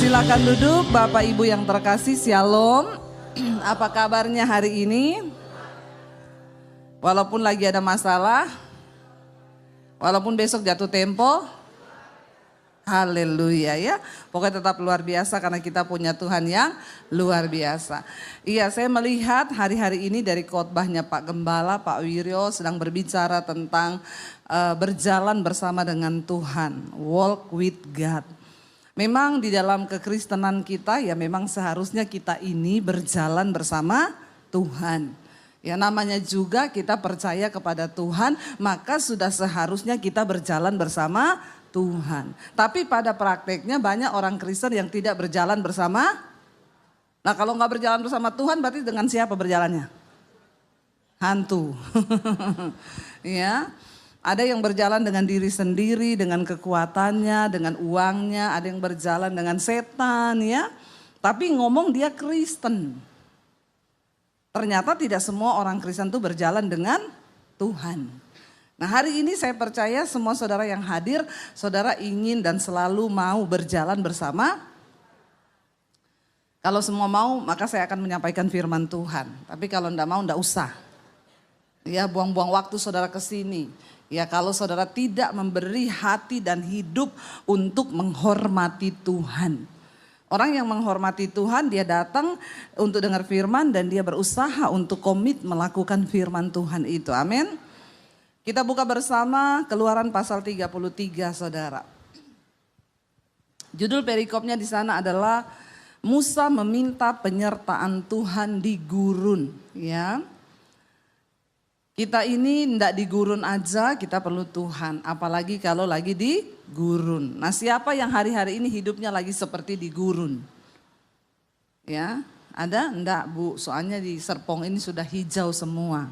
Silakan duduk Bapak Ibu yang terkasih, Shalom. Apa kabarnya hari ini? Walaupun lagi ada masalah, walaupun besok jatuh tempo, haleluya ya. Pokoknya tetap luar biasa karena kita punya Tuhan yang luar biasa. Iya, saya melihat hari-hari ini dari khotbahnya Pak Gembala, Pak Wiryo sedang berbicara tentang berjalan bersama dengan Tuhan, walk with God. Memang di dalam kekristenan kita ya memang seharusnya kita ini berjalan bersama Tuhan. Ya namanya juga kita percaya kepada Tuhan, maka sudah seharusnya kita berjalan bersama Tuhan. Tapi pada prakteknya banyak orang Kristen yang tidak berjalan bersama. Nah kalau nggak berjalan bersama Tuhan berarti dengan siapa berjalannya? Hantu. Ya. Ada yang berjalan dengan diri sendiri, dengan kekuatannya, dengan uangnya. Ada yang berjalan dengan setan ya. Tapi ngomong dia Kristen. Ternyata tidak semua orang Kristen itu berjalan dengan Tuhan. Nah hari ini saya percaya semua saudara yang hadir, saudara ingin dan selalu mau berjalan bersama. Kalau semua mau maka saya akan menyampaikan firman Tuhan. Tapi kalau enggak mau enggak usah. Ya buang-buang waktu saudara ke sini. Ya kalau saudara tidak memberi hati dan hidup untuk menghormati Tuhan. Orang yang menghormati Tuhan dia datang untuk dengar firman dan dia berusaha untuk komit melakukan firman Tuhan itu. Amin. Kita buka bersama Keluaran pasal 33 saudara. Judul perikopnya di sana adalah Musa meminta penyertaan Tuhan di gurun. Ya. Kita ini tidak di gurun aja, kita perlu Tuhan. Apalagi kalau lagi di gurun. Nah siapa yang hari-hari ini hidupnya lagi seperti di gurun? Ya, ada? Enggak Bu, soalnya di Serpong ini sudah hijau semua.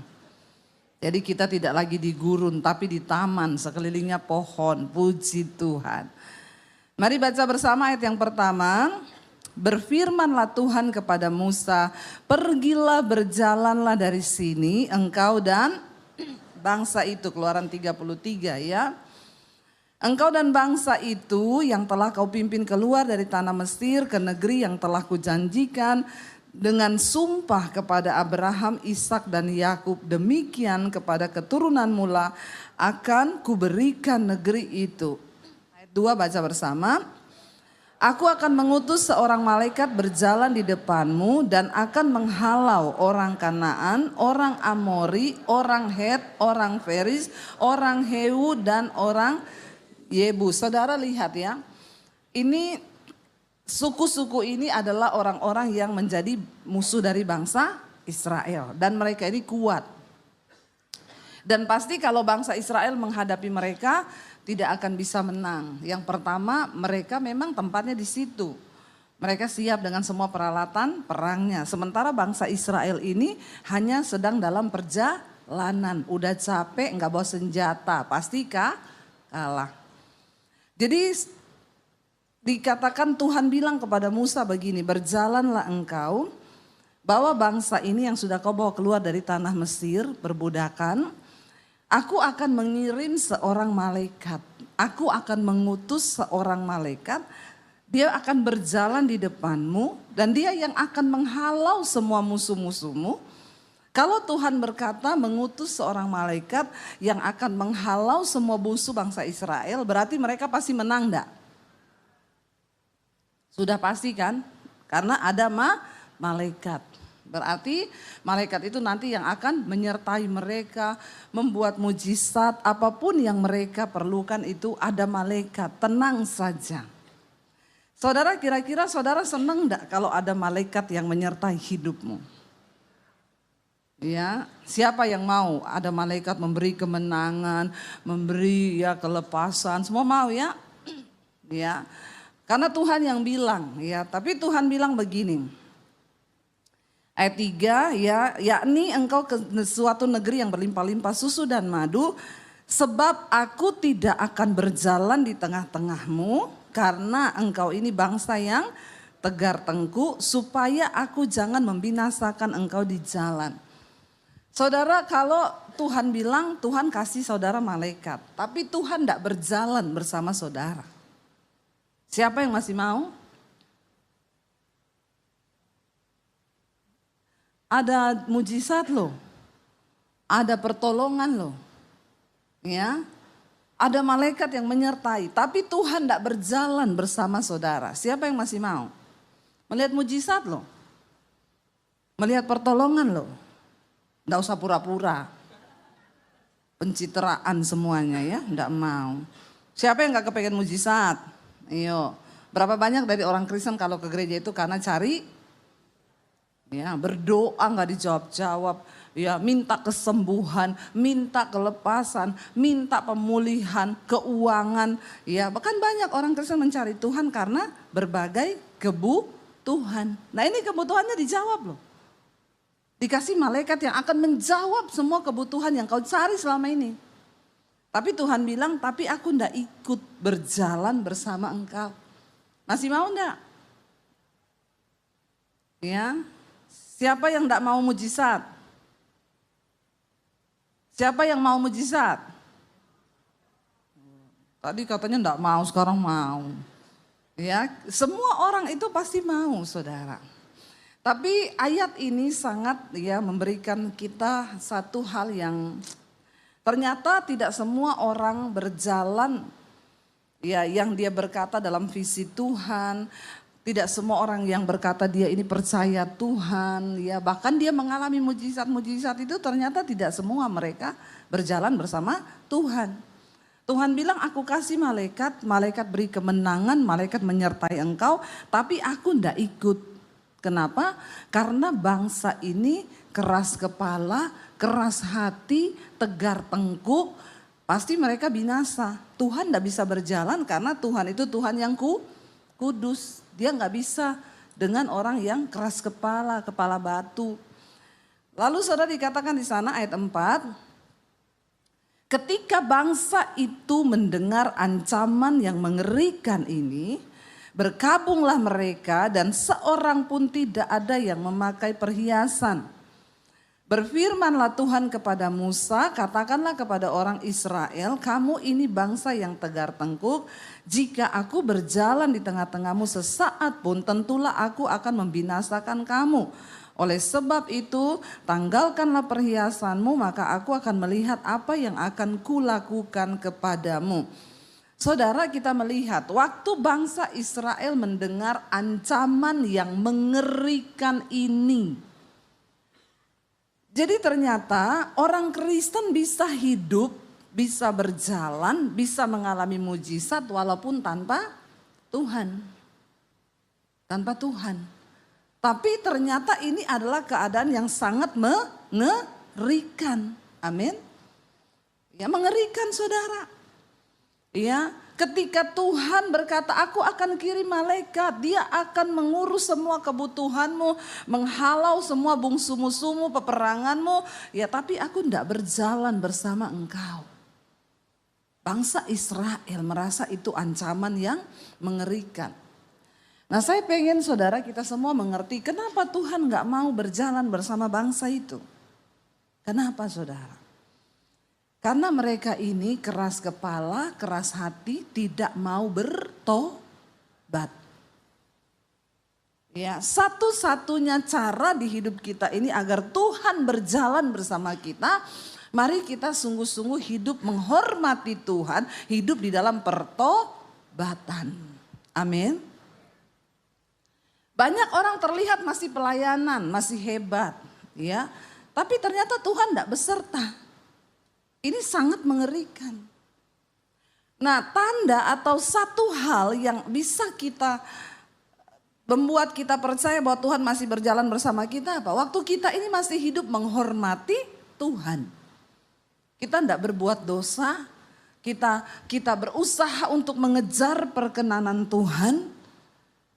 Jadi kita tidak lagi di gurun tapi di taman, sekelilingnya pohon, puji Tuhan. Mari baca bersama ayat yang pertama. Berfirmanlah Tuhan kepada Musa, pergilah berjalanlah dari sini engkau dan bangsa itu. Keluaran 33 ya. Engkau dan bangsa itu yang telah kau pimpin keluar dari tanah Mesir ke negeri yang telah kujanjikan dengan sumpah kepada Abraham, Ishak dan Yakub, demikian kepada keturunan mula akan kuberikan negeri itu. Ayat 2 baca bersama. Aku akan mengutus seorang malaikat berjalan di depanmu dan akan menghalau orang Kanaan, orang Amori, orang Het, orang Feris, orang Heu dan orang Yebus. Saudara lihat ya, ini suku-suku ini adalah orang-orang yang menjadi musuh dari bangsa Israel dan mereka ini kuat. Dan pasti kalau bangsa Israel menghadapi mereka tidak akan bisa menang. Yang pertama mereka memang tempatnya di situ. Mereka siap dengan semua peralatan perangnya. Sementara bangsa Israel ini hanya sedang dalam perjalanan. Udah capek nggak bawa senjata. Pasti kalah. Jadi dikatakan Tuhan bilang kepada Musa begini. Berjalanlah engkau bawa bangsa ini yang sudah kau bawa keluar dari tanah Mesir perbudakan. Aku akan mengirim seorang malaikat, aku akan mengutus seorang malaikat, dia akan berjalan di depanmu dan dia yang akan menghalau semua musuh-musuhmu. Kalau Tuhan berkata mengutus seorang malaikat yang akan menghalau semua musuh bangsa Israel, berarti mereka pasti menang enggak? Sudah pasti kan? Karena ada malaikat. Berarti malaikat itu nanti yang akan menyertai mereka, membuat mujizat, apapun yang mereka perlukan itu ada malaikat, tenang saja. Saudara kira-kira saudara senang enggak kalau ada malaikat yang menyertai hidupmu? Ya, siapa yang mau ada malaikat memberi kemenangan, memberi ya kelepasan, semua mau ya? Ya. Karena Tuhan yang bilang ya, tapi Tuhan bilang begini. Ayat 3 ya, yakni engkau ke suatu negeri yang berlimpah-limpah susu dan madu, sebab aku tidak akan berjalan di tengah-tengahmu karena engkau ini bangsa yang tegar tengkuk, supaya aku jangan membinasakan engkau di jalan. Saudara, kalau Tuhan bilang Tuhan kasih saudara malaikat, tapi Tuhan tidak berjalan bersama saudara. Siapa yang masih mau? ada mujizat loh, ada pertolongan loh, ya, ada malaikat yang menyertai. Tapi Tuhan tidak berjalan bersama saudara. Siapa yang masih mau melihat mujizat loh, melihat pertolongan loh? Tidak usah pura-pura, pencitraan semuanya ya, tidak mau. Siapa yang nggak kepengen mujizat? Iyo, berapa banyak dari orang Kristen kalau ke gereja itu karena cari, ya, berdoa nggak dijawab-jawab, ya, minta kesembuhan, minta kelepasan, minta pemulihan, keuangan, ya, bahkan banyak orang Kristen mencari Tuhan karena berbagai kebutuhan. Nah, ini kebutuhannya dijawab loh. Dikasih malaikat yang akan menjawab semua kebutuhan yang kau cari selama ini. Tapi Tuhan bilang, tapi aku ndak ikut berjalan bersama engkau. Masih mau ndak? Ya, siapa yang ndak mau mujizat? Siapa yang mau mujizat? Tadi katanya ndak mau, sekarang mau. Ya, semua orang itu pasti mau, saudara. Tapi ayat ini sangat ya memberikan kita satu hal yang ternyata tidak semua orang berjalan ya yang dia berkata dalam visi Tuhan. Tidak semua orang yang berkata dia ini percaya Tuhan, ya bahkan dia mengalami mujizat-mujizat itu ternyata tidak semua mereka berjalan bersama Tuhan. Tuhan bilang, aku kasih malaikat, malaikat beri kemenangan, malaikat menyertai engkau, tapi aku ndak ikut. Kenapa? Karena bangsa ini keras kepala, keras hati, tegar tengkuk, pasti mereka binasa. Tuhan ndak bisa berjalan karena Tuhan itu Tuhan yang kudus. Dia nggak bisa dengan orang yang keras kepala, kepala batu. Lalu saudara dikatakan di sana ayat 4, ketika bangsa itu mendengar ancaman yang mengerikan ini, berkabunglah mereka dan seorang pun tidak ada yang memakai perhiasan. Berfirmanlah Tuhan kepada Musa, katakanlah kepada orang Israel, kamu ini bangsa yang tegar tengkuk, jika aku berjalan di tengah-tengahmu sesaat pun tentulah aku akan membinasakan kamu. Oleh sebab itu tanggalkanlah perhiasanmu, maka aku akan melihat apa yang akan kulakukan kepadamu. Saudara, kita melihat waktu bangsa Israel mendengar ancaman yang mengerikan ini. Jadi ternyata orang Kristen bisa hidup, bisa berjalan, bisa mengalami mujizat walaupun tanpa Tuhan. Tanpa Tuhan. Tapi ternyata ini adalah keadaan yang sangat mengerikan. Amin. Ya, mengerikan saudara. Ya, ketika Tuhan berkata, aku akan kirim malaikat, dia akan mengurus semua kebutuhanmu, menghalau semua bungsu-musuhmu, peperanganmu, ya tapi aku tidak berjalan bersama engkau. Bangsa Israel merasa itu ancaman yang mengerikan. Nah, saya pengen saudara kita semua mengerti kenapa Tuhan gak mau berjalan bersama bangsa itu. Kenapa saudara? Karena mereka ini keras kepala, keras hati, tidak mau bertobat. Ya, satu-satunya cara di hidup kita ini agar Tuhan berjalan bersama kita, mari kita sungguh-sungguh hidup menghormati Tuhan, hidup di dalam pertobatan. Amin. Banyak orang terlihat masih pelayanan, masih hebat, ya. Tapi ternyata Tuhan tidak beserta. Ini sangat mengerikan. Nah, tanda atau satu hal yang bisa kita membuat kita percaya bahwa Tuhan masih berjalan bersama kita apa? Waktu kita ini masih hidup menghormati Tuhan. Kita tidak berbuat dosa, kita berusaha untuk mengejar perkenanan Tuhan.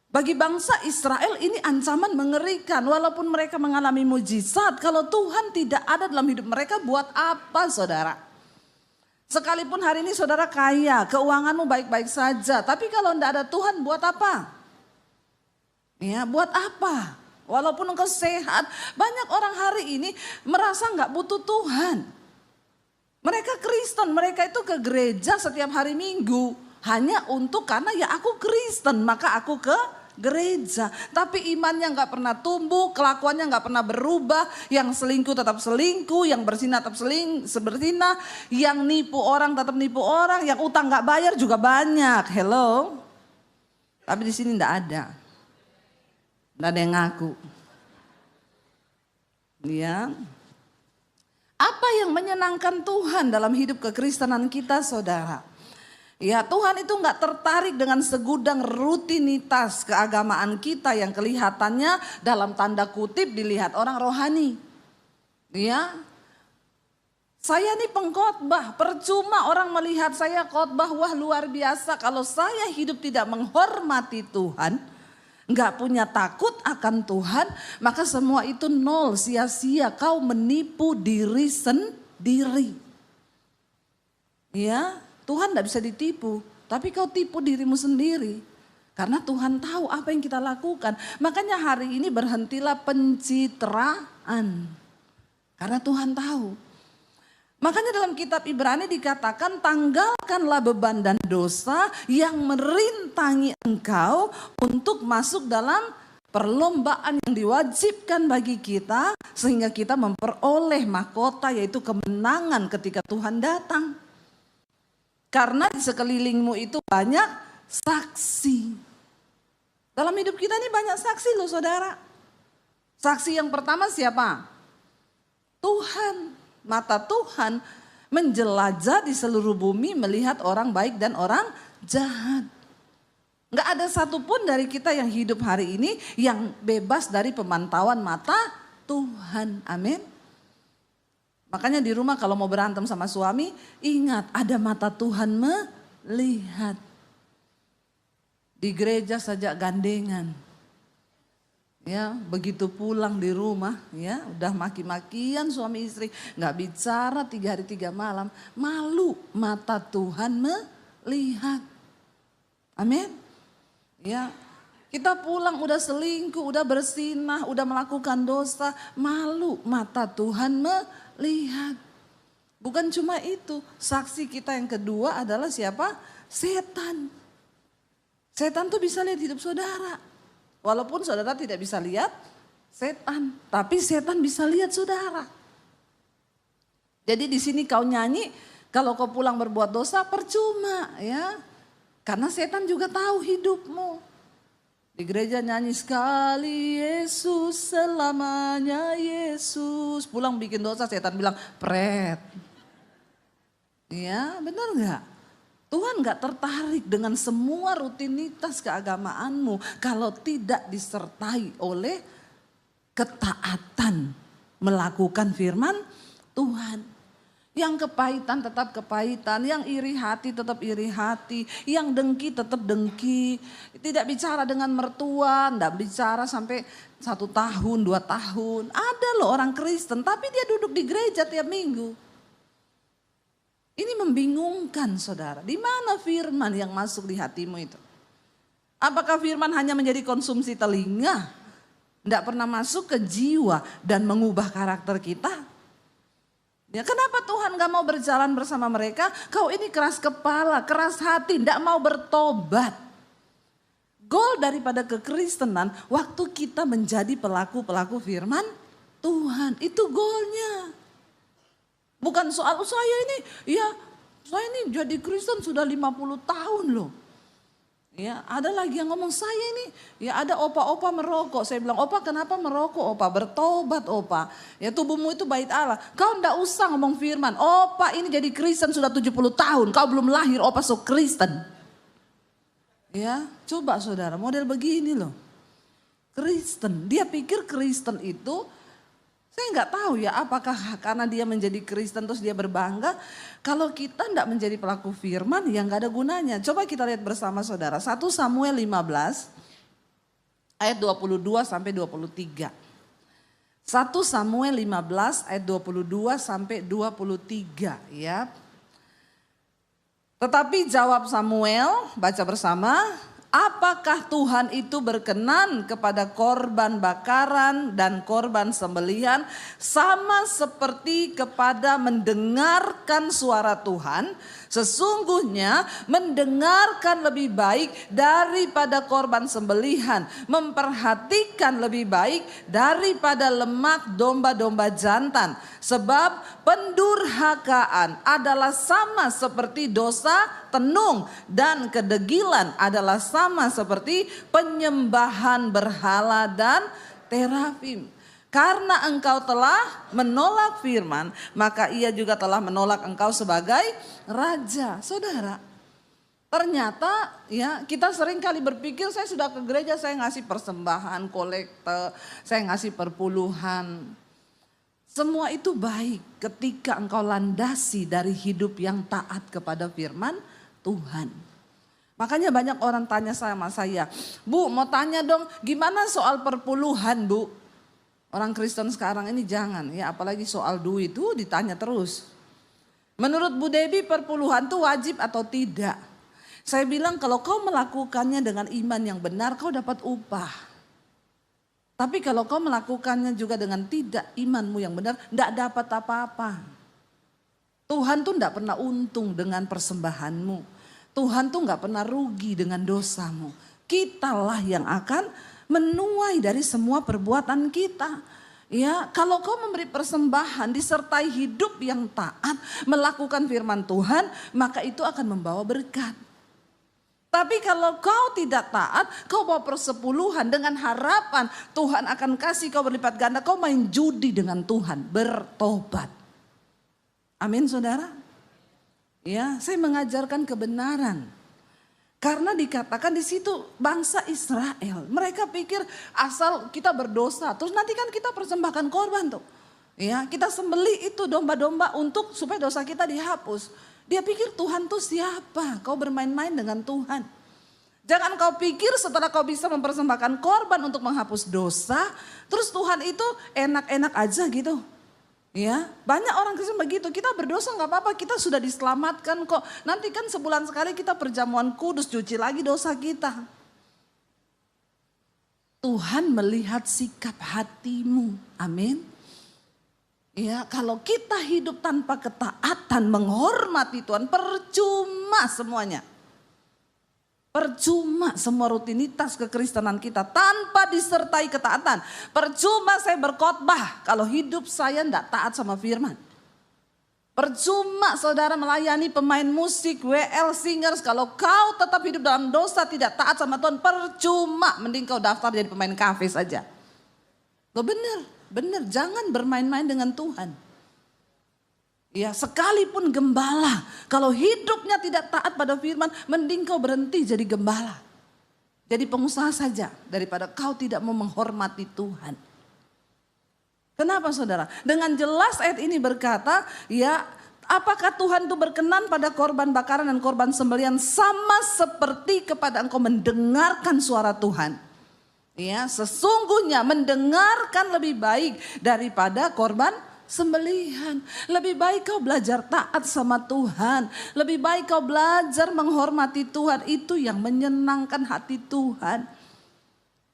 Bagi bangsa Israel ini ancaman mengerikan. Walaupun mereka mengalami mujizat, kalau Tuhan tidak ada dalam hidup mereka, buat apa saudara? Sekalipun hari ini saudara kaya, keuanganmu baik-baik saja, tapi kalau tidak ada Tuhan buat apa? Ya, buat apa? Walaupun engkau sehat, banyak orang hari ini merasa nggak butuh Tuhan. Mereka Kristen, mereka itu ke gereja setiap hari Minggu hanya untuk karena ya aku Kristen maka aku ke gereja. Tapi imannya nggak pernah tumbuh, kelakuannya nggak pernah berubah. Yang selingkuh tetap selingkuh, yang berzinah tetap berzinah, yang nipu orang tetap nipu orang, yang utang nggak bayar juga banyak. Hello? Tapi di sini nggak ada. Nggak ada yang ngaku. Ya. Apa yang menyenangkan Tuhan dalam hidup kekristenan kita, saudara? Ya, Tuhan itu nggak tertarik dengan segudang rutinitas keagamaan kita yang kelihatannya dalam tanda kutip dilihat orang rohani. Ya, saya nih pengkhotbah, percuma orang melihat saya khotbah, wah luar biasa. Kalau saya hidup tidak menghormati Tuhan, nggak punya takut akan Tuhan, maka semua itu nol, sia-sia. Kau menipu diri sendiri. Ya, Tuhan nggak bisa ditipu, tapi kau tipu dirimu sendiri. Karena Tuhan tahu apa yang kita lakukan. Makanya hari ini berhentilah pencitraan. Karena Tuhan tahu. Makanya dalam kitab Ibrani dikatakan tanggalkanlah beban dan dosa yang merintangi engkau untuk masuk dalam perlombaan yang diwajibkan bagi kita. Sehingga kita memperoleh mahkota yaitu kemenangan ketika Tuhan datang. Karena di sekelilingmu itu banyak saksi. Dalam hidup kita ini banyak saksi loh saudara. Saksi yang pertama siapa? Tuhan. Mata Tuhan menjelajah di seluruh bumi melihat orang baik dan orang jahat. Gak ada satupun dari kita yang hidup hari ini yang bebas dari pemantauan mata Tuhan. Amin. Makanya di rumah kalau mau berantem sama suami, ingat ada mata Tuhan melihat. Di gereja saja gandengan. Ya, begitu pulang di rumah, ya udah maki-makian suami istri, nggak bicara 3 hari 3 malam, malu mata Tuhan melihat. Amin. Ya, kita pulang udah selingkuh, udah bersinah, udah melakukan dosa, malu mata Tuhan melihat. Bukan cuma itu, saksi kita yang kedua adalah siapa? Setan. Setan tuh bisa lihat hidup saudara. Walaupun saudara tidak bisa lihat setan, tapi setan bisa lihat saudara. Jadi di sini kau nyanyi, kalau kau pulang berbuat dosa percuma ya. Karena setan juga tahu hidupmu. Di gereja nyanyi sekali Yesus, selamanya Yesus. Pulang bikin dosa, setan bilang pret. Ya, benar enggak? Tuhan gak tertarik dengan semua rutinitas keagamaanmu kalau tidak disertai oleh ketaatan melakukan firman Tuhan. Yang kepahitan tetap kepahitan, yang iri hati tetap iri hati, yang dengki tetap dengki. Tidak bicara dengan mertua, tidak bicara sampai 1 tahun, 2 tahun. Ada loh orang Kristen tapi dia duduk di gereja tiap minggu. Ini membingungkan saudara. Di mana firman yang masuk di hatimu itu? Apakah firman hanya menjadi konsumsi telinga? Tidak pernah masuk ke jiwa dan mengubah karakter kita? Ya, kenapa Tuhan gak mau berjalan bersama mereka? Kau ini keras kepala, keras hati, tidak mau bertobat. Goal daripada kekristenan, waktu kita menjadi pelaku-pelaku firman Tuhan. Itu goalnya. Bukan soal saya ini jadi Kristen sudah 50 tahun loh. Ya, ada lagi yang ngomong saya ini, ya ada opa-opa merokok. Saya bilang, opa kenapa merokok opa? Bertobat opa. Ya tubuhmu itu bait Allah. Kau ndak usah ngomong firman. Opa ini jadi Kristen sudah 70 tahun. Kau belum lahir opa so Kristen. Ya, coba saudara model begini loh. Kristen, dia pikir Kristen itu, saya nggak tahu ya apakah karena dia menjadi Kristen terus dia berbangga. Kalau kita nggak menjadi pelaku firman ya nggak ada gunanya. Coba kita lihat bersama saudara. 1 Samuel 15 ayat 22 sampai 23. 1 Samuel 15 ayat 22 sampai 23 ya. Tetapi jawab Samuel, baca bersama, Apakah Tuhan itu berkenan kepada korban bakaran dan korban sembelihan sama seperti kepada mendengarkan suara Tuhan? Sesungguhnya mendengarkan lebih baik daripada korban sembelihan, memperhatikan lebih baik daripada lemak domba-domba jantan. Sebab pendurhakaan adalah sama seperti dosa tenung, dan kedegilan adalah sama seperti penyembahan berhala dan terafim. Karena engkau telah menolak firman, maka ia juga telah menolak engkau sebagai raja. Saudara, ternyata ya kita sering kali berpikir, saya sudah ke gereja, saya ngasih persembahan, kolekte, saya ngasih perpuluhan. Semua itu baik ketika engkau landasi dari hidup yang taat kepada firman Tuhan. Makanya banyak orang tanya sama saya, Bu mau tanya dong gimana soal perpuluhan Bu? Orang Kristen sekarang ini jangan ya, apalagi soal duit itu ditanya terus. Menurut Bu Debbie perpuluhan itu wajib atau tidak? Saya bilang kalau kau melakukannya dengan iman yang benar kau dapat upah. Tapi kalau kau melakukannya juga dengan tidak imanmu yang benar, tidak dapat apa-apa. Tuhan tuh tidak pernah untung dengan persembahanmu. Tuhan tuh nggak pernah rugi dengan dosamu. Kitalah yang akan menuai dari semua perbuatan kita. Ya, kalau kau memberi persembahan disertai hidup yang taat, melakukan firman Tuhan, maka itu akan membawa berkat. Tapi kalau kau tidak taat, kau bawa persepuluhan dengan harapan Tuhan akan kasih kau berlipat ganda, kau main judi dengan Tuhan, bertobat. Amin saudara. Ya, saya mengajarkan kebenaran. Karena dikatakan di situ bangsa Israel, mereka pikir asal kita berdosa, terus nanti kan kita persembahkan korban tuh. Ya, kita sembelih itu domba-domba untuk supaya dosa kita dihapus. Dia pikir Tuhan tuh siapa? Kau bermain-main dengan Tuhan. Jangan kau pikir setelah kau bisa mempersembahkan korban untuk menghapus dosa, terus Tuhan itu enak-enak aja gitu. Ya, banyak orang Kristen begitu, kita berdosa nggak apa-apa, kita sudah diselamatkan kok. Nanti kan sebulan sekali kita perjamuan kudus, cuci lagi dosa kita. Tuhan melihat sikap hatimu, amin. Ya, kalau kita hidup tanpa ketaatan, menghormati Tuhan, percuma semuanya. Percuma semua rutinitas kekristenan kita tanpa disertai ketaatan. Percuma saya berkhotbah kalau hidup saya tidak taat sama firman. Percuma saudara melayani pemain musik, WL singers, kalau kau tetap hidup dalam dosa tidak taat sama Tuhan, percuma, mending kau daftar jadi pemain kafe saja. Loh benar, jangan bermain-main dengan Tuhan. Ya, sekalipun gembala, kalau hidupnya tidak taat pada firman, mending kau berhenti jadi gembala. Jadi pengusaha saja daripada kau tidak mau menghormati Tuhan. Kenapa saudara? Dengan jelas ayat ini berkata, ya apakah Tuhan itu berkenan pada korban bakaran dan korban sembelihan sama seperti kepada engkau mendengarkan suara Tuhan. Ya, sesungguhnya mendengarkan lebih baik daripada korban sembelihan. Lebih baik kau belajar taat sama Tuhan. Lebih baik kau belajar menghormati Tuhan. Itu yang menyenangkan hati Tuhan.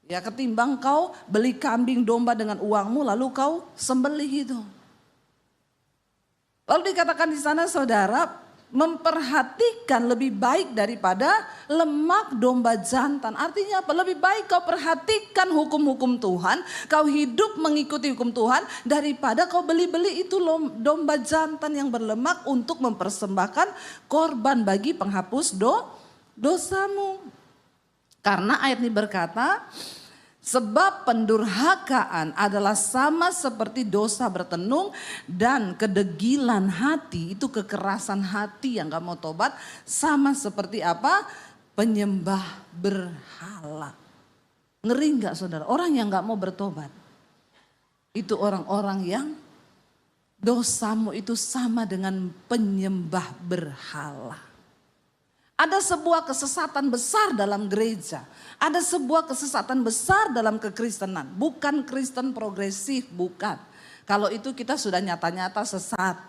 Ya, ketimbang kau beli kambing domba dengan uangmu lalu kau sembelih itu. Lalu dikatakan di sana saudara, memperhatikan lebih baik daripada lemak domba jantan. Artinya apa? Lebih baik kau perhatikan hukum-hukum Tuhan, kau hidup mengikuti hukum Tuhan daripada kau beli-beli itu domba jantan yang berlemak untuk mempersembahkan korban bagi penghapus dosamu. Karena ayat ini berkata, sebab pendurhakaan adalah sama seperti dosa bertenung dan kedegilan hati, itu kekerasan hati yang gak mau tobat, sama seperti apa? Penyembah berhala. Ngeri gak saudara? Orang yang gak mau bertobat, itu orang-orang yang dosamu itu sama dengan penyembah berhala. Ada sebuah kesesatan besar dalam gereja. Ada sebuah kesesatan besar dalam kekristenan. Bukan Kristen progresif, bukan. Kalau itu kita sudah nyata-nyata sesat.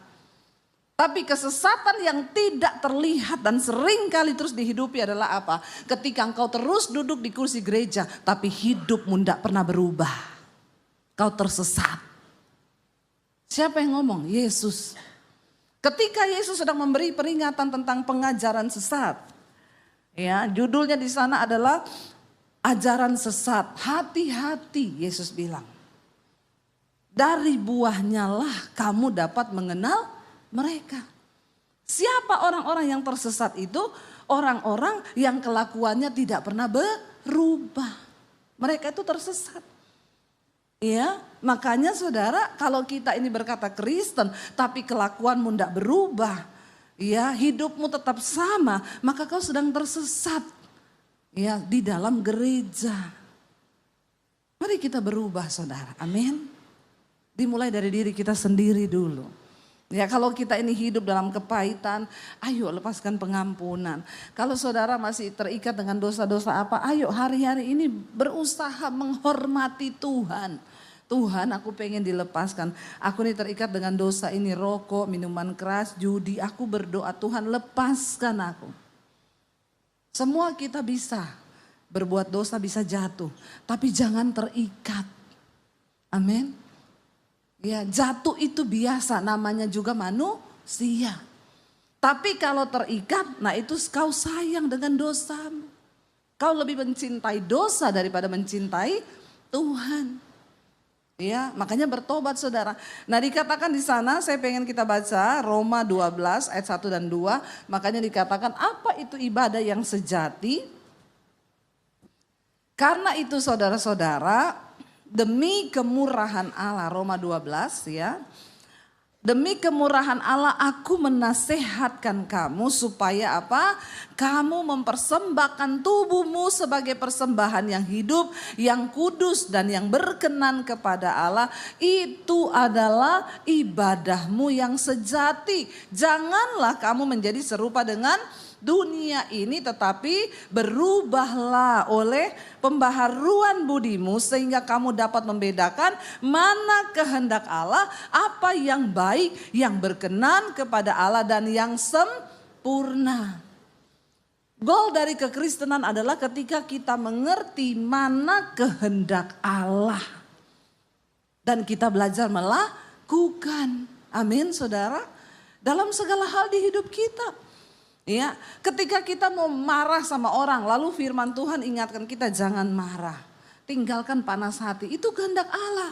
Tapi kesesatan yang tidak terlihat dan sering kali terus dihidupi adalah apa? Ketika engkau terus duduk di kursi gereja tapi hidupmu tidak pernah berubah. Kau tersesat. Siapa yang ngomong? Yesus. Ketika Yesus sedang memberi peringatan tentang pengajaran sesat. Ya, judulnya di sana adalah ajaran sesat. Hati-hati, Yesus bilang. Dari buahnya lah kamu dapat mengenal mereka. Siapa orang-orang yang tersesat itu? Orang-orang yang kelakuannya tidak pernah berubah. Mereka itu tersesat. Ya, makanya saudara, kalau kita ini berkata Kristen tapi kelakuanmu tidak berubah, ya, hidupmu tetap sama, maka kau sedang tersesat. Ya, di dalam gereja. Mari kita berubah, saudara. Amin. Dimulai dari diri kita sendiri dulu. Ya, kalau kita ini hidup dalam kepahitan, ayo lepaskan pengampunan. Kalau saudara masih terikat dengan dosa-dosa apa, ayo hari-hari ini berusaha menghormati Tuhan. Tuhan, aku pengen dilepaskan. Aku ini terikat dengan dosa ini, rokok, minuman keras, judi. Aku berdoa, Tuhan lepaskan aku. Semua kita bisa berbuat dosa, bisa jatuh. Tapi jangan terikat. Amin. Ya, jatuh itu biasa, namanya juga manusia. Tapi kalau terikat, nah itu kau sayang dengan dosamu. Kau lebih mencintai dosa daripada mencintai Tuhan. Ya, makanya bertobat saudara. Nah, dikatakan di sana, saya pengen kita baca Roma 12 ayat 1 dan 2. Makanya dikatakan apa itu ibadah yang sejati? Karena itu saudara-saudara, demi kemurahan Allah, Roma 12 ya. Demi kemurahan Allah aku menasehatkan kamu supaya apa? Kamu mempersembahkan tubuhmu sebagai persembahan yang hidup, yang kudus dan yang berkenan kepada Allah. Itu adalah ibadahmu yang sejati. Janganlah kamu menjadi serupa dengan dunia ini, tetapi berubahlah oleh pembaharuan budimu sehingga kamu dapat membedakan mana kehendak Allah, apa yang baik, yang berkenan kepada Allah dan yang sempurna. Goal dari kekristenan adalah ketika kita mengerti mana kehendak Allah dan kita belajar melakukan. Amin, saudara. Dalam segala hal di hidup kita. Ya, ketika kita mau marah sama orang, lalu firman Tuhan ingatkan kita jangan marah. Tinggalkan panas hati, itu kehendak Allah.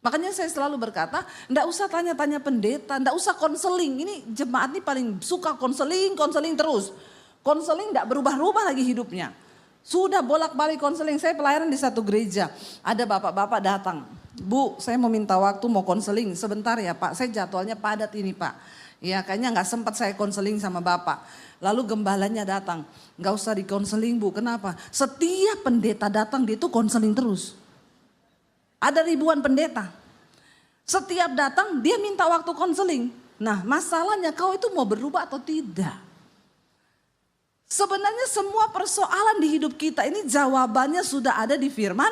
Makanya saya selalu berkata, enggak usah tanya-tanya pendeta, enggak usah konseling. Ini jemaat ini paling suka konseling terus. Konseling enggak berubah-ubah lagi hidupnya. Sudah bolak-balik konseling, saya pelayanan di satu gereja. Ada bapak-bapak datang, Bu saya mau minta waktu mau konseling sebentar ya Pak, saya jadwalnya padat ini Pak. Ya kayaknya gak sempat saya konseling sama Bapak. Lalu gembalanya datang, gak usah dikonseling Bu, kenapa? Setiap pendeta datang dia itu konseling terus. Ada ribuan pendeta. Setiap datang dia minta waktu konseling. Nah masalahnya kau itu mau berubah atau tidak? Sebenarnya semua persoalan di hidup kita ini jawabannya sudah ada di firman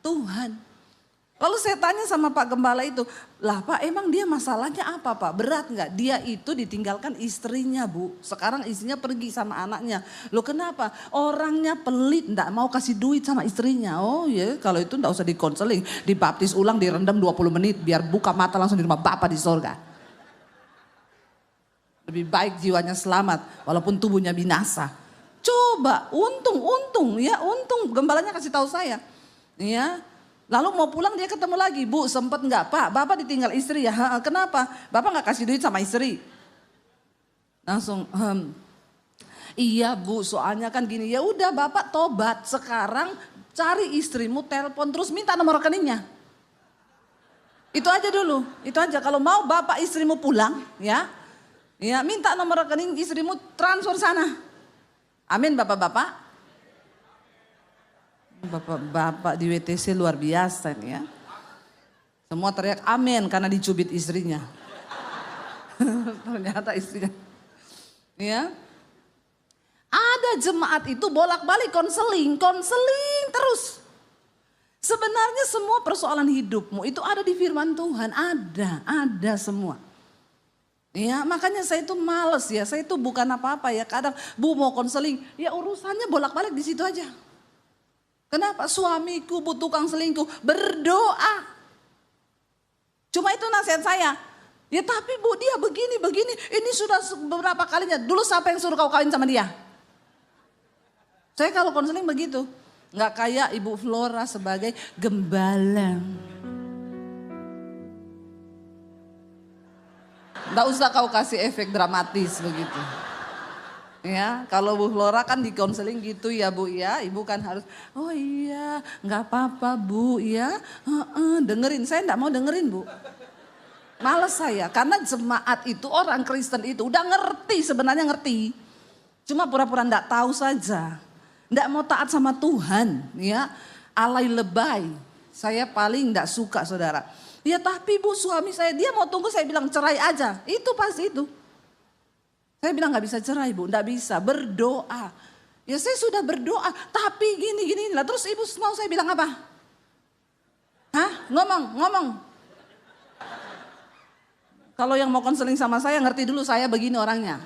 Tuhan. Lalu saya tanya sama Pak Gembala itu, lah Pak emang dia masalahnya apa Pak? Berat gak? Dia itu ditinggalkan istrinya Bu. Sekarang istrinya pergi sama anaknya. Loh kenapa? Orangnya pelit, gak mau kasih duit sama istrinya. Oh ya kalau itu gak usah dikonseling. Dibaptis ulang, direndam 20 menit biar buka mata langsung di rumah Bapak di sorga. Lebih baik jiwanya selamat walaupun tubuhnya binasa. Coba untung ya untung gembalanya kasih tahu saya. Ya. Lalu mau pulang dia ketemu lagi, Bu sempet nggak Pak? Bapak ditinggal istri ya? Kenapa? Bapak nggak kasih duit sama istri? Langsung, iya Bu soalnya kan gini, ya udah Bapak tobat sekarang cari istrimu, telepon terus minta nomor rekeningnya. Itu aja dulu, itu aja. Kalau mau Bapak istrimu pulang ya minta nomor rekening istrimu transfer sana. Amin Bapak-bapak. Bapak-bapak di WTC luar biasa nih ya. Semua teriak amin karena dicubit istrinya. Ternyata istrinya. Ya. Ada jemaat itu bolak-balik konseling terus. Sebenarnya semua persoalan hidupmu itu ada di firman Tuhan, ada semua. Ya, makanya saya itu males ya, saya itu bukan apa-apa ya. Kadang Bu mau konseling, ya urusannya bolak-balik di situ aja. Kenapa? Suamiku butuh tukang selingkuh, berdoa. Cuma itu nasihat saya. Ya tapi Bu dia begini, ini sudah beberapa kalinya. Dulu siapa yang suruh kau kawin sama dia? Saya kalau konseling begitu. Nggak kayak Ibu Flora sebagai gembala. Nggak usah kau kasih efek dramatis begitu. Ya, kalau Bu Flora kan di konseling gitu ya Bu ya, Ibu kan harus, oh iya nggak apa-apa Bu ya, dengerin. Saya nggak mau dengerin Bu. Males saya, karena jemaat itu orang Kristen itu udah ngerti, sebenarnya ngerti. Cuma pura-pura nggak tahu saja, nggak mau taat sama Tuhan ya, alay lebay. Saya paling nggak suka saudara. Ya tapi Bu suami saya dia mau tunggu, saya bilang cerai aja. Itu pasti itu. Saya bilang gak bisa cerai Bu, gak bisa, berdoa. Ya saya sudah berdoa tapi gini lah. Terus Ibu mau saya bilang apa? Hah? Ngomong. Kalau yang mau konseling sama saya ngerti dulu saya begini orangnya.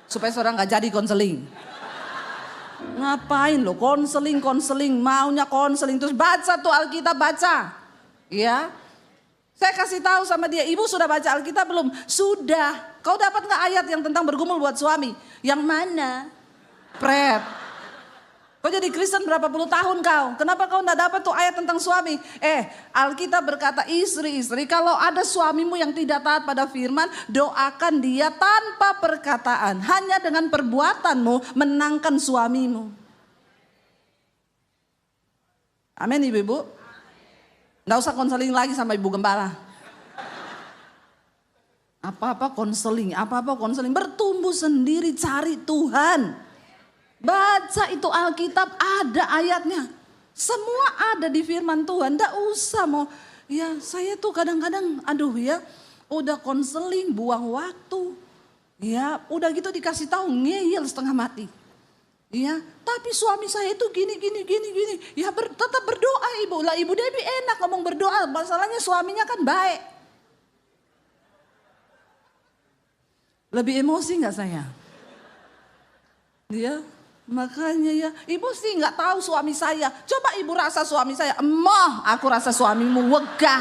Supaya saudara gak jadi konseling. Ngapain lo konseling, maunya konseling. Terus baca tuh Alkitab baca. Ya. Saya kasih tahu sama dia, Ibu sudah baca Alkitab belum? Sudah. Kau dapat nggak ayat yang tentang bergumul buat suami? Yang mana? Pret. Kau jadi Kristen berapa puluh tahun kau? Kenapa kau nggak dapat tuh ayat tentang suami? Alkitab berkata istri-istri kalau ada suamimu yang tidak taat pada firman, doakan dia tanpa perkataan. Hanya dengan perbuatanmu menangkan suamimu. Amin Ibu-Ibu. Nggak usah konseling lagi sama Ibu Gembala. Apa-apa konseling. Bertumbuh sendiri cari Tuhan. Baca itu Alkitab ada ayatnya. Semua ada di firman Tuhan. Nggak usah mau. Ya saya tuh kadang-kadang udah konseling buang waktu. Ya udah gitu dikasih tahu ngeyel setengah mati. Ya, tapi suami saya itu gini. Ya tetap berdoa Ibu. Lah Ibu Debbie enak ngomong berdoa. Masalahnya suaminya kan baik. Lebih emosi gak saya? Ya, makanya ya. Ibu sih gak tahu suami saya. Coba Ibu rasa suami saya. Emoh, aku rasa suamimu wegah.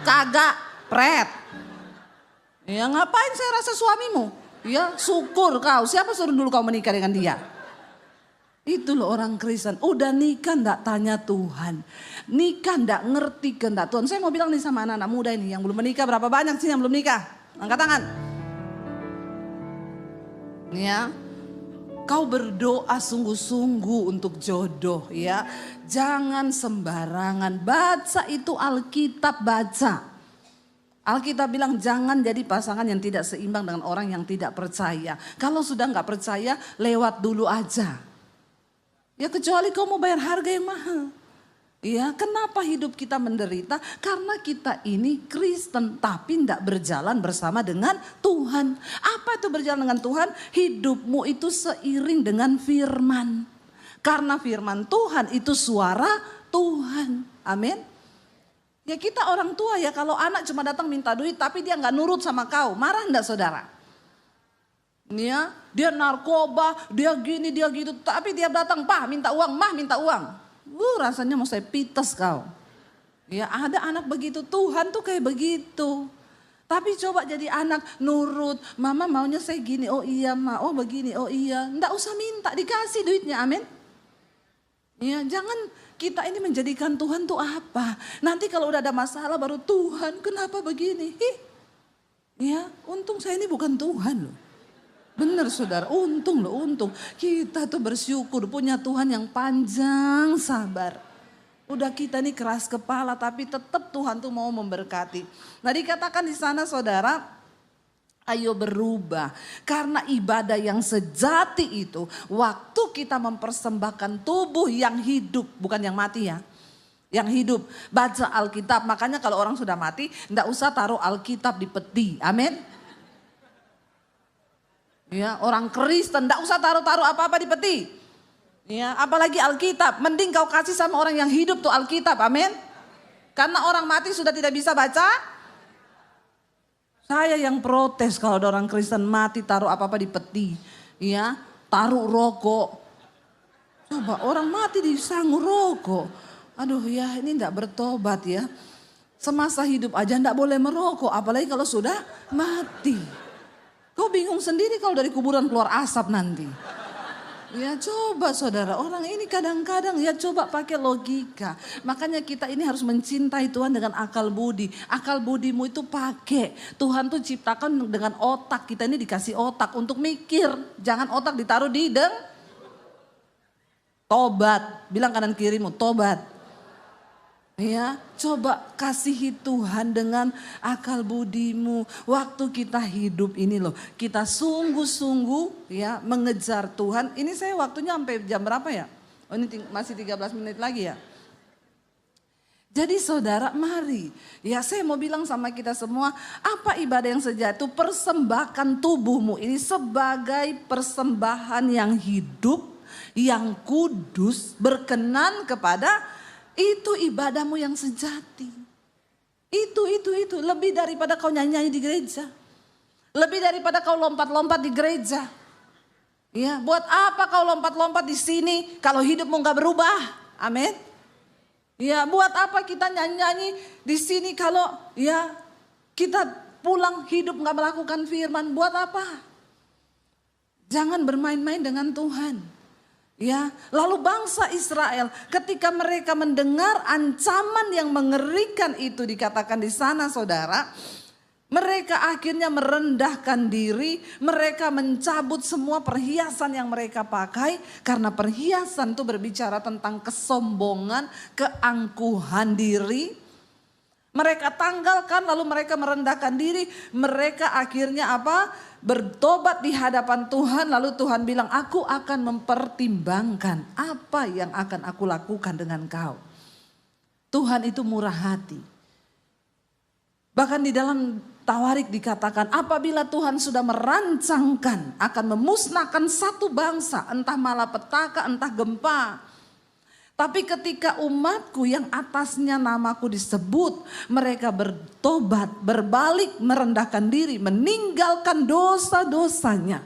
Kagak, pret. Ya ngapain saya rasa suamimu? Ya syukur kau. Siapa suruh dulu kau menikah dengan dia? Itu loh orang Kristen, udah nikah ndak tanya Tuhan. Nikah ndak ngerti kehendak Tuhan. Saya mau bilang nih sama anak-anak muda ini yang belum menikah, berapa banyak sih yang belum nikah? Angkat tangan. Ya, kau berdoa sungguh-sungguh untuk jodoh ya. Jangan sembarangan, baca itu Alkitab baca. Alkitab bilang jangan jadi pasangan yang tidak seimbang dengan orang yang tidak percaya. Kalau sudah nggak percaya, lewat dulu aja. Ya kecuali kau mau bayar harga yang mahal. Ya kenapa hidup kita menderita? Karena kita ini Kristen tapi tidak berjalan bersama dengan Tuhan. Apa itu berjalan dengan Tuhan? Hidupmu itu seiring dengan firman. Karena firman Tuhan itu suara Tuhan. Amin. Ya kita orang tua ya kalau anak cuma datang minta duit tapi dia nggak nurut sama kau. Marah enggak saudara? Ya, dia narkoba, dia gini, dia gitu. Tapi dia datang, Pak minta uang, Mah minta uang. Rasanya mau saya pites kau. Ya ada anak begitu, Tuhan tuh kayak begitu. Tapi coba jadi anak nurut, Mama maunya saya gini, oh iya Ma, oh begini, oh iya. Nggak usah minta, dikasih duitnya, amin. Ya jangan kita ini menjadikan Tuhan tuh apa. Nanti kalau udah ada masalah baru Tuhan kenapa begini. Ya untung saya ini bukan Tuhan loh. Benar saudara, untung loh, untung. Kita tuh bersyukur punya Tuhan yang panjang sabar. Udah kita nih keras kepala tapi tetap Tuhan tuh mau memberkati. Nah dikatakan di sana saudara, ayo berubah. Karena ibadah yang sejati itu, waktu kita mempersembahkan tubuh yang hidup, bukan yang mati ya. Yang hidup, baca Alkitab. Makanya kalau orang sudah mati, enggak usah taruh Alkitab di peti, amin. Ya, orang Kristen enggak usah taruh-taruh apa-apa di peti. Ya, apalagi Alkitab, mending kau kasih sama orang yang hidup tuh Alkitab, amin. Karena orang mati sudah tidak bisa baca. Saya yang protes kalau ada orang Kristen mati taruh apa-apa di peti. Ya, taruh rokok. Coba orang mati di sangu rokok. Aduh ya ini enggak bertobat ya. Semasa hidup aja enggak boleh merokok. Apalagi kalau sudah mati. Kau bingung sendiri kalau dari kuburan keluar asap nanti. Ya coba saudara, orang ini kadang-kadang ya coba pakai logika. Makanya kita ini harus mencintai Tuhan dengan akal budi. Akal budimu itu pakai. Tuhan tuh ciptakan dengan otak. Kita ini dikasih otak untuk mikir. Jangan otak ditaruh di tobat. Bilang kanan kirimu, tobat. Ya, coba kasihi Tuhan dengan akal budimu. Waktu kita hidup ini loh, kita sungguh-sungguh ya mengejar Tuhan. Ini saya waktunya sampai jam berapa ya? Oh ini masih 13 menit lagi ya. Jadi saudara mari, ya saya mau bilang sama kita semua, apa ibadah yang sejati itu persembahkan tubuhmu ini sebagai persembahan yang hidup, yang kudus, berkenan kepada itu ibadahmu yang sejati. Itu. Lebih daripada kau nyanyi-nyanyi di gereja. Lebih daripada kau lompat-lompat di gereja. Ya, buat apa kau lompat-lompat di sini kalau hidupmu gak berubah? Amin. Ya, buat apa kita nyanyi-nyanyi di sini kalau ya kita pulang hidup gak melakukan firman? Buat apa? Jangan bermain-main dengan Tuhan. Ya, lalu bangsa Israel ketika mereka mendengar ancaman yang mengerikan itu dikatakan di sana saudara, mereka akhirnya merendahkan diri, mereka mencabut semua perhiasan yang mereka pakai karena perhiasan itu berbicara tentang kesombongan, keangkuhan diri. Mereka tanggalkan lalu mereka merendahkan diri, mereka akhirnya apa? Bertobat di hadapan Tuhan, lalu Tuhan bilang, aku akan mempertimbangkan apa yang akan aku lakukan dengan kau. Tuhan itu murah hati. Bahkan di dalam Tawarik dikatakan apabila Tuhan sudah merancangkan akan memusnahkan satu bangsa, entah malapetaka, entah gempa. Tapi ketika umatku yang atasnya namaku disebut, mereka bertobat, berbalik, merendahkan diri, meninggalkan dosa-dosanya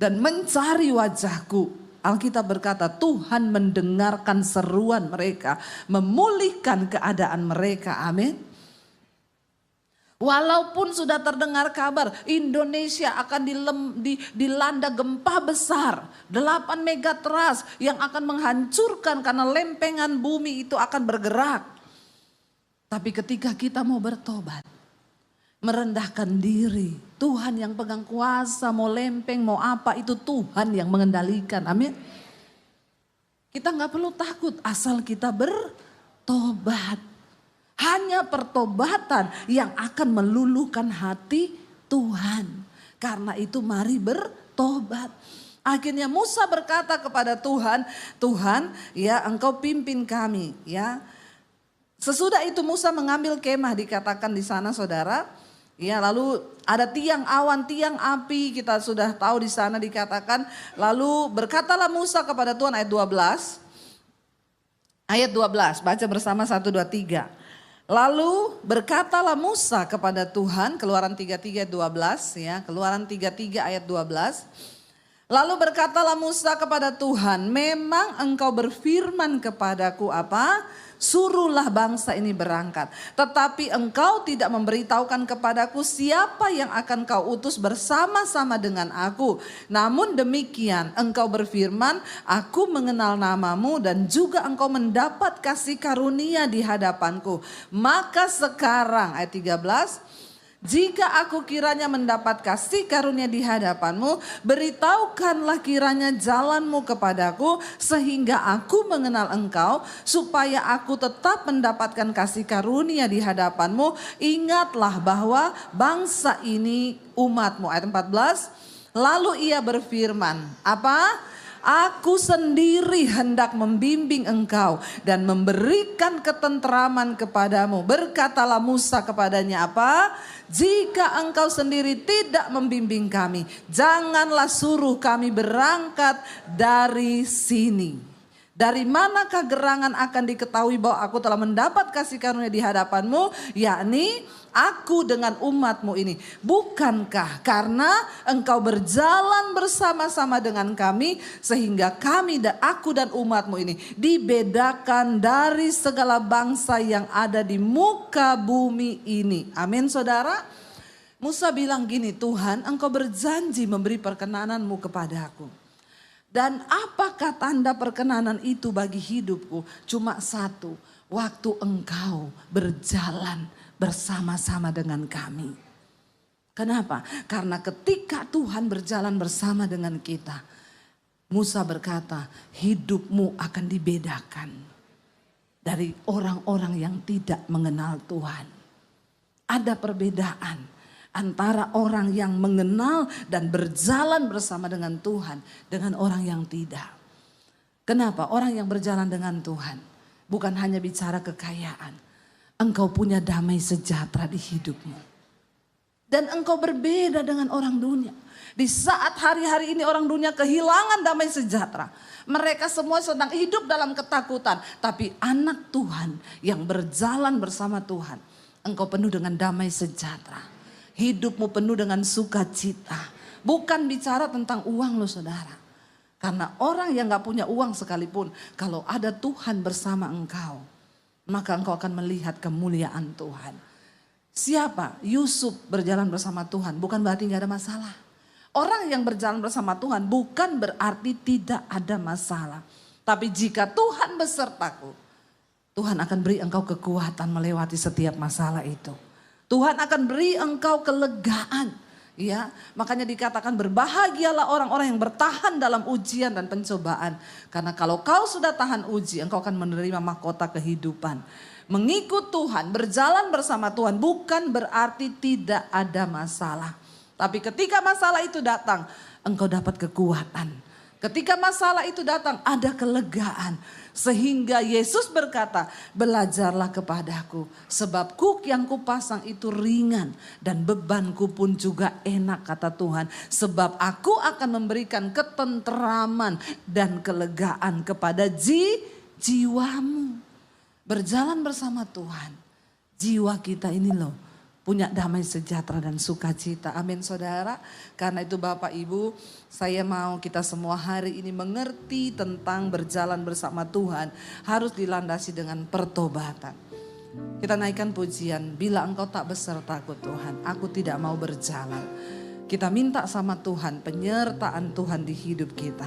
dan mencari wajahku. Alkitab berkata Tuhan mendengarkan seruan mereka, memulihkan keadaan mereka. Amin. Walaupun sudah terdengar kabar Indonesia akan dilanda gempa besar 8 megatrust yang akan menghancurkan karena lempengan bumi itu akan bergerak. Tapi ketika kita mau bertobat, merendahkan diri, Tuhan yang pegang kuasa, mau lempeng mau apa itu Tuhan yang mengendalikan. Amin. Kita gak perlu takut asal kita bertobat. Hanya pertobatan yang akan meluluhkan hati Tuhan. Karena itu mari bertobat. Akhirnya Musa berkata kepada Tuhan, Tuhan ya engkau pimpin kami ya. Sesudah itu Musa mengambil kemah dikatakan di sana saudara. Ya lalu ada tiang awan, tiang api kita sudah tahu di sana dikatakan. Lalu berkatalah Musa kepada Tuhan ayat 12. Ayat 12 baca bersama 1, 2, 3. Lalu berkatalah Musa kepada Tuhan, Keluaran 33 ayat 12 ya, Keluaran 33 ayat 12. Lalu berkatalah Musa kepada Tuhan, memang engkau berfirman kepadaku apa? Suruhlah bangsa ini berangkat. Tetapi engkau tidak memberitahukan kepadaku siapa yang akan kau utus bersama-sama dengan aku. Namun demikian engkau berfirman, aku mengenal namamu dan juga engkau mendapat kasih karunia di hadapanku. Maka sekarang ayat 13. Jika aku kiranya mendapat kasih karunia di hadapanmu, beritahukanlah kiranya jalanmu kepadaku sehingga aku mengenal engkau, supaya aku tetap mendapatkan kasih karunia di hadapanmu. Ingatlah bahwa bangsa ini umatmu. Ayat 14. Lalu ia berfirman, apa? Aku sendiri hendak membimbing engkau dan memberikan ketentraman kepadamu. Berkatalah Musa kepadanya apa? Jika engkau sendiri tidak membimbing kami, janganlah suruh kami berangkat dari sini. Dari manakah gerangan akan diketahui bahwa aku telah mendapat kasih karunia di hadapanmu, yakni aku dengan umatmu ini. Bukankah karena engkau berjalan bersama-sama dengan kami, sehingga kami dan aku dan umatmu ini dibedakan dari segala bangsa yang ada di muka bumi ini. Amin saudara. Musa bilang gini, Tuhan engkau berjanji memberi perkenananmu kepadaku. Dan apakah tanda perkenanan itu bagi hidupku? Cuma satu, waktu engkau berjalan bersama-sama dengan kami. Kenapa? Karena ketika Tuhan berjalan bersama dengan kita, Musa berkata, hidupmu akan dibedakan dari orang-orang yang tidak mengenal Tuhan. Ada perbedaan antara orang yang mengenal dan berjalan bersama dengan Tuhan dengan orang yang tidak. Kenapa? Orang yang berjalan dengan Tuhan bukan hanya bicara kekayaan. Engkau punya damai sejahtera di hidupmu. Dan engkau berbeda dengan orang dunia. Di saat hari-hari ini orang dunia kehilangan damai sejahtera. Mereka semua sedang hidup dalam ketakutan. Tapi anak Tuhan yang berjalan bersama Tuhan, engkau penuh dengan damai sejahtera. Hidupmu penuh dengan sukacita. Bukan bicara tentang uang loh saudara. Karena orang yang gak punya uang sekalipun, kalau ada Tuhan bersama engkau, maka engkau akan melihat kemuliaan Tuhan. Siapa? Yusuf berjalan bersama Tuhan, bukan berarti gak ada masalah. Orang yang berjalan bersama Tuhan bukan berarti tidak ada masalah. Tapi jika Tuhan besertaku, Tuhan akan beri engkau kekuatan melewati setiap masalah itu. Tuhan akan beri engkau kelegaan. Ya, makanya dikatakan berbahagialah orang-orang yang bertahan dalam ujian dan pencobaan. Karena kalau kau sudah tahan uji, engkau akan menerima mahkota kehidupan. Mengikut Tuhan, berjalan bersama Tuhan bukan berarti tidak ada masalah. Tapi ketika masalah itu datang, engkau dapat kekuatan. Ketika masalah itu datang, ada kelegaan. Sehingga Yesus berkata, belajarlah kepadaku. Sebab kuk yang kupasang itu ringan dan bebanku pun juga enak kata Tuhan. Sebab aku akan memberikan ketenteraman dan kelegaan kepada jiwamu. Berjalan bersama Tuhan. Jiwa kita ini loh punya damai sejahtera dan sukacita. Amin saudara. Karena itu Bapak Ibu, saya mau kita semua hari ini mengerti tentang berjalan bersama Tuhan. Harus dilandasi dengan pertobatan. Kita naikkan pujian, bila engkau tak besertaku Tuhan, aku tidak mau berjalan. Kita minta sama Tuhan penyertaan Tuhan di hidup kita.